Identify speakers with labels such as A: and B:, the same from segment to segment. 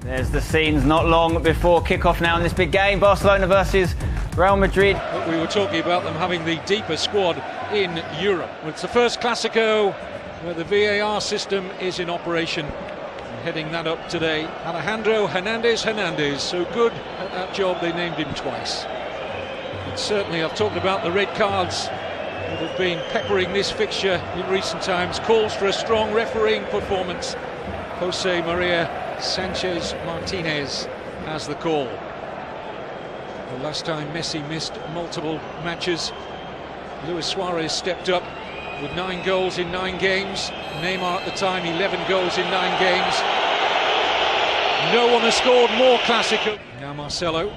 A: There's the scenes not long before kick-off now in this big game. Barcelona versus Real Madrid.
B: We were talking about them having the deepest squad in Europe. It's the first Clásico where the VAR system is in operation. And heading that up today, Alejandro Hernandez, so good at that job they named him twice. And certainly I've talked about the red cards that have been peppering this fixture in recent times. Calls for a strong refereeing performance. Jose Maria Sanchez Martinez has the call. The last time Messi missed multiple matches, Luis Suarez stepped up with 9 goals in 9 games. Neymar at the time, 11 goals in 9 games. No one has scored more Clásico. Now Marcelo,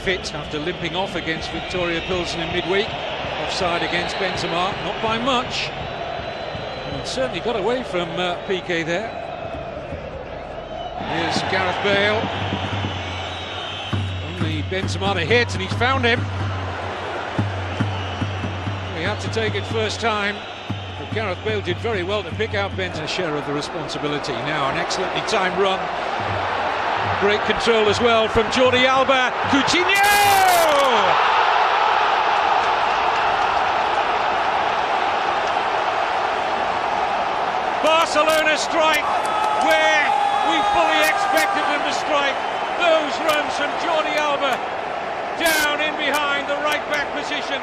B: fit after limping off against Victoria Pilsen in midweek. Offside against Benzema, not by much. And certainly got away from Piqué there. Here's Gareth Bale. Only Benzema to hit, and he's found him. He had to take it first time, but Gareth Bale did very well to pick out Benzema's share of the responsibility. Now an excellently timed run. Great control as well from Jordi Alba. Coutinho! Barcelona strike where we fully expected them to strike. Those runs from Jordi Alba down in behind the right back position,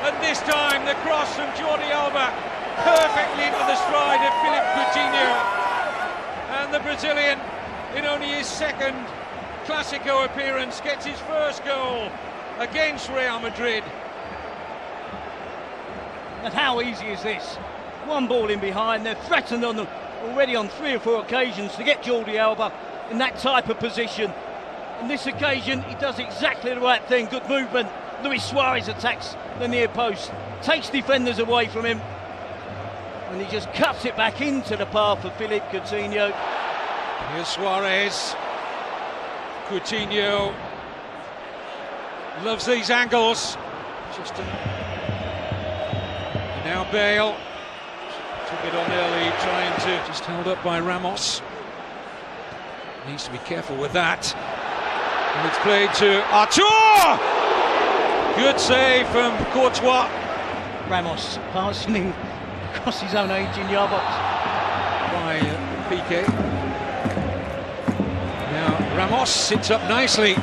B: and this time the cross from Jordi Alba perfectly into the stride of Philippe Coutinho, and the Brazilian, in only his second Clásico appearance, gets his first goal against Real Madrid.
C: And how easy is this? One ball in behind, they're threatened on them already on 3 or 4 occasions to get Jordi Alba in that type of position. On this occasion, he does exactly the right thing. Good movement. Luis Suarez attacks the near post, takes defenders away from him, and he just cuts it back into the path of Philippe Coutinho.
B: Here's Suarez. Coutinho loves these angles. Now Bale. Took it on early, trying to, just held up by Ramos. Needs to be careful with that. And it's played to Artur! Good save from Courtois.
C: Ramos passing him across his own 18-yard box.
B: By Piqué. Now Ramos sits up nicely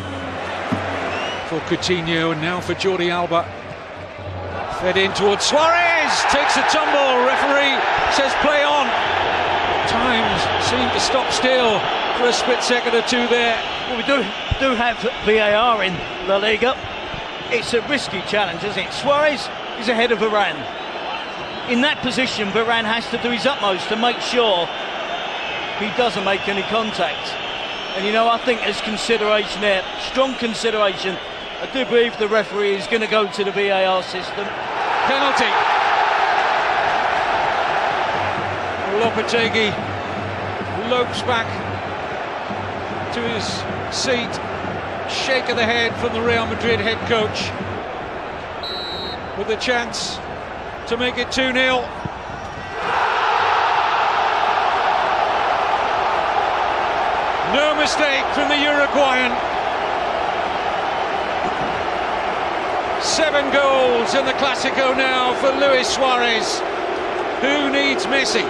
B: for Coutinho, and now for Jordi Alba. Fed in towards Suarez, takes a tumble, referee says play on. Times seem to stop still for a split second or two there.
C: Well, we do have VAR in La Liga. It's a risky challenge, isn't it? Suarez is ahead of Varane. In that position, Varane has to do his utmost to make sure he doesn't make any contact. And you know, I think there's consideration there, strong consideration. I do believe the referee is going to go to the VAR system.
B: Penalty. Lopetegui lopes back to his seat. Shake of the head from the Real Madrid head coach, with a chance to make it 2-0. No mistake from the Uruguayan. 7 goals in the Clásico now for Luis Suarez. Who needs Messi?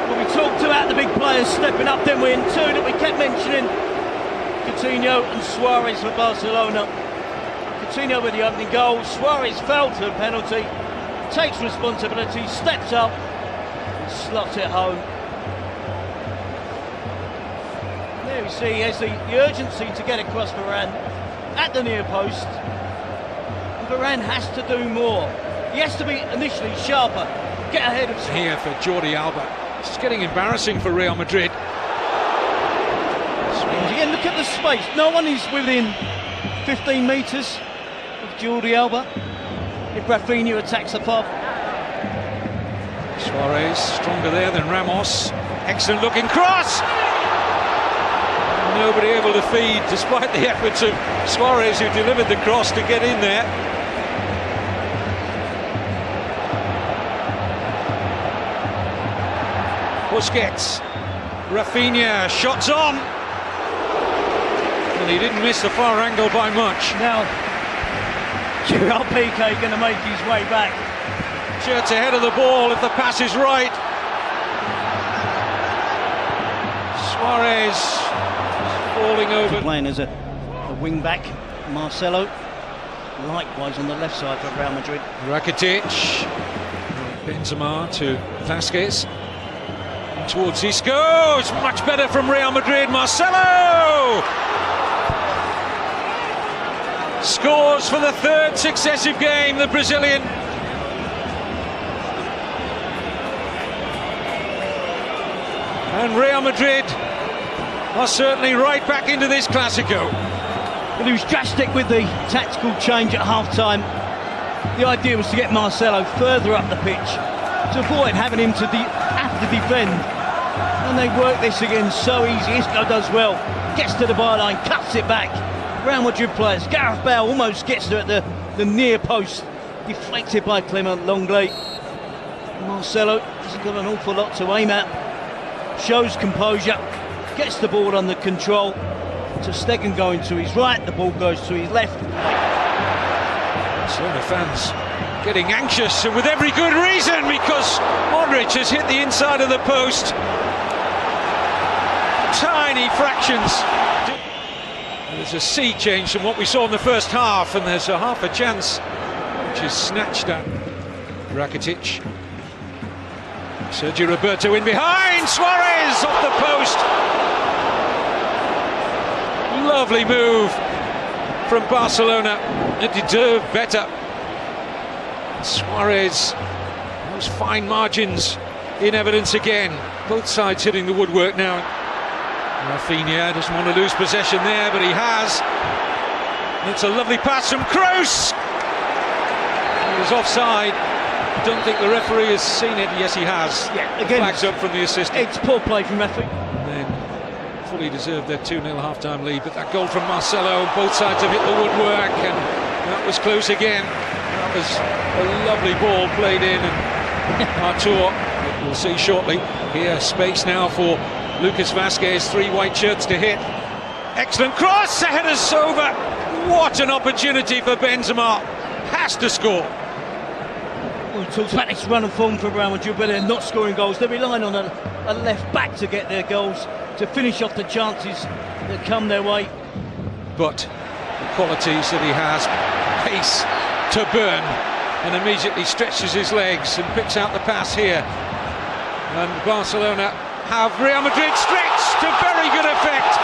C: Well, we talked about the big players stepping up, didn't we? And 2 that we kept mentioning, Coutinho and Suarez for Barcelona. Coutinho with the opening goal. Suarez fell to the penalty, takes responsibility, steps up and slots it home. And there we see he has the urgency to get across Varane at the near post, and Varane has to do more. He has to be initially sharper, get ahead of...
B: Here for Jordi Alba. It's getting embarrassing for Real Madrid.
C: And look at the space, no one is within 15 metres of Jordi Alba if Rafinha attacks the path.
B: Suarez stronger there than Ramos. Excellent looking cross! Nobody able to feed, despite the efforts of Suarez, who delivered the cross to get in there. Busquets Rafinha, shots on. And he didn't miss the far angle by much.
C: Now, Gerard Piqué going to make his way back.
B: Shirts ahead of the ball if the pass is right. Suarez falling over.
C: Playing as a wing back, Marcelo. Likewise on the left side for Real Madrid.
B: Rakitic, Benzema to Vasquez. Towards Isco, it's much better from Real Madrid. Marcelo scores for the third successive game, the Brazilian. And Real Madrid are certainly right back into this Clásico.
C: But he was drastic with the tactical change at half-time. The idea was to get Marcelo further up the pitch, to avoid having him to have to defend. And they work this again so easy. Isco does well, gets to the byline, cuts it back. Real Madrid players, Gareth Bale almost gets there at the near post, deflected by Clement Lenglet. Marcelo hasn't got an awful lot to aim at, shows composure, gets the ball under control. To Stegen going to his right, the ball goes to his left.
B: Barcelona fans getting anxious, and with every good reason, because Modric has hit the inside of the post. Tiny fractions. There's a sea change from what we saw in the first half, and there's a half a chance which is snatched at. Rakitic. Sergio Roberto in behind. Suarez off the post. Lovely move from Barcelona. It deserved better. Suarez, those fine margins in evidence again. Both sides hitting the woodwork now. Rafinha doesn't want to lose possession there, but he has. It's a lovely pass from Kroos. He was offside. Don't think the referee has seen it. Yes, he has.
C: Yeah, again,
B: flags up from the assistant.
C: It's poor play from referee.
B: Fully deserved their 2-0 half-time lead, but that goal from Marcelo, both sides have hit the woodwork, and that was close again. That was a lovely ball played in, and Artur, we'll see shortly. Here, space now for Lucas Vasquez, 3 white shirts to hit. Excellent cross, the header's over. What an opportunity for Benzema. Has to score.
C: We talked about this run of form for Real Madrid, but they're not scoring goals. They're relying on a left back to get their goals, to finish off the chances that come their way.
B: But the qualities that he has, pace to burn, and immediately stretches his legs and picks out the pass here. And Barcelona have Real Madrid stretched to very good effect.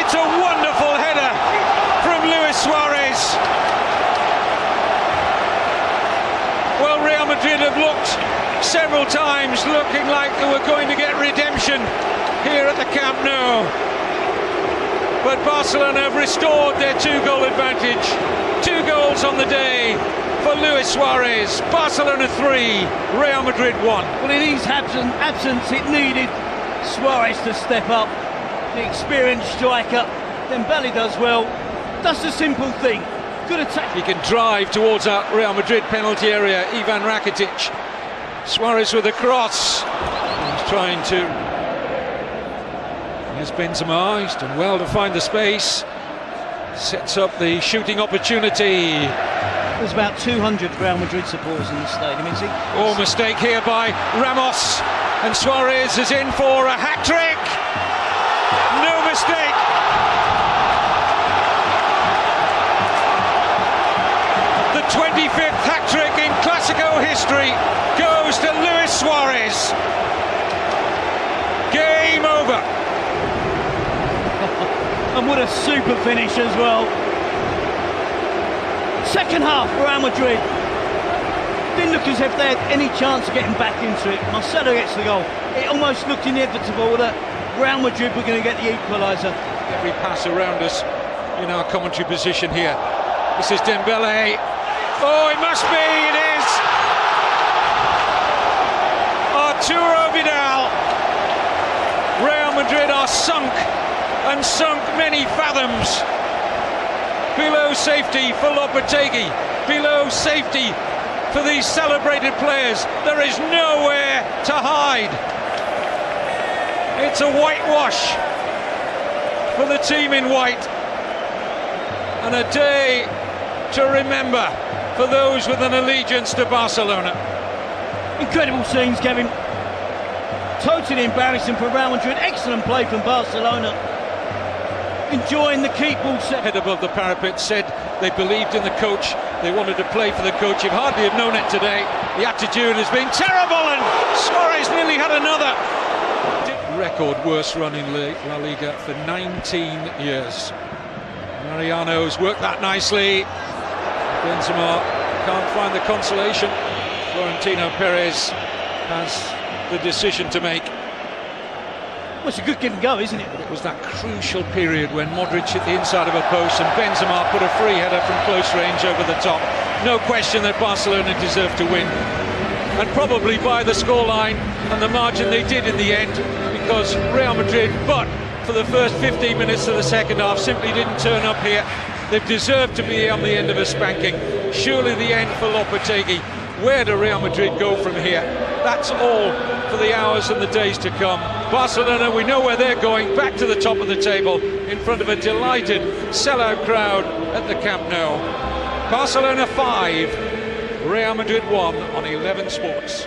B: It's a wonderful header from Luis Suarez. Well, Real Madrid have looked several times looking like they were going to get redemption here at the Camp Nou. But Barcelona have restored their 2-goal advantage. 2 goals on the day for Luis Suarez. Barcelona 3, Real Madrid 1.
C: Well, in his absence, it needed Suarez to step up. The experienced striker. Dembele does well. Does the simple thing. Good attack.
B: He can drive towards that Real Madrid penalty area. Ivan Rakitic. Suarez with a cross. He's trying to. Here's Benzema. He's done well to find the space. Sets up the shooting opportunity.
C: There's about 200 Real Madrid supporters in the stadium, is it?
B: Oh, mistake here by Ramos. And Suarez is in for a hat-trick. No mistake. The 25th hat-trick in Clásico history goes to Luis Suarez. Game over.
C: And what a super finish as well. Second half, Real Madrid didn't look as if they had any chance of getting back into it. Marcelo gets the goal. It almost looked inevitable that Real Madrid were going to get the equaliser.
B: Every pass around us in our commentary position here. This is Dembele. Oh, it must be, it is! Arturo Vidal. Real Madrid are sunk, and sunk many fathoms. Below safety for Lopetegui. Below safety for these celebrated players. There is nowhere to hide. It's a whitewash for the team in white, and a day to remember for those with an allegiance to Barcelona.
C: Incredible scenes, Kevin. Totally embarrassing for Real Madrid. Excellent play from Barcelona. Enjoying the keep ball set.
B: Head above the parapet, said they believed in the coach, they wanted to play for the coach. You'd hardly have known it today. The attitude has been terrible, and Suarez nearly had another. Record worst run in La Liga for 19 years. Mariano's worked that nicely. Benzema can't find the consolation. Florentino Perez has the decision to make.
C: Well, it's a good give and go, isn't it?
B: But it was that crucial period when Modric hit the inside of a post and Benzema put a free header from close range over the top. No question that Barcelona deserved to win, and probably by the scoreline and the margin they did in the end, because Real Madrid, but for the first 15 minutes of the second half, simply didn't turn up here. They've deserved to be on the end of a spanking. Surely the end for Lopetegui. Where do Real Madrid go from here? That's all for the hours and the days to come. Barcelona, we know where they're going, back to the top of the table in front of a delighted sellout crowd at the Camp Nou. Barcelona 5, Real Madrid 1 on 11 Sports.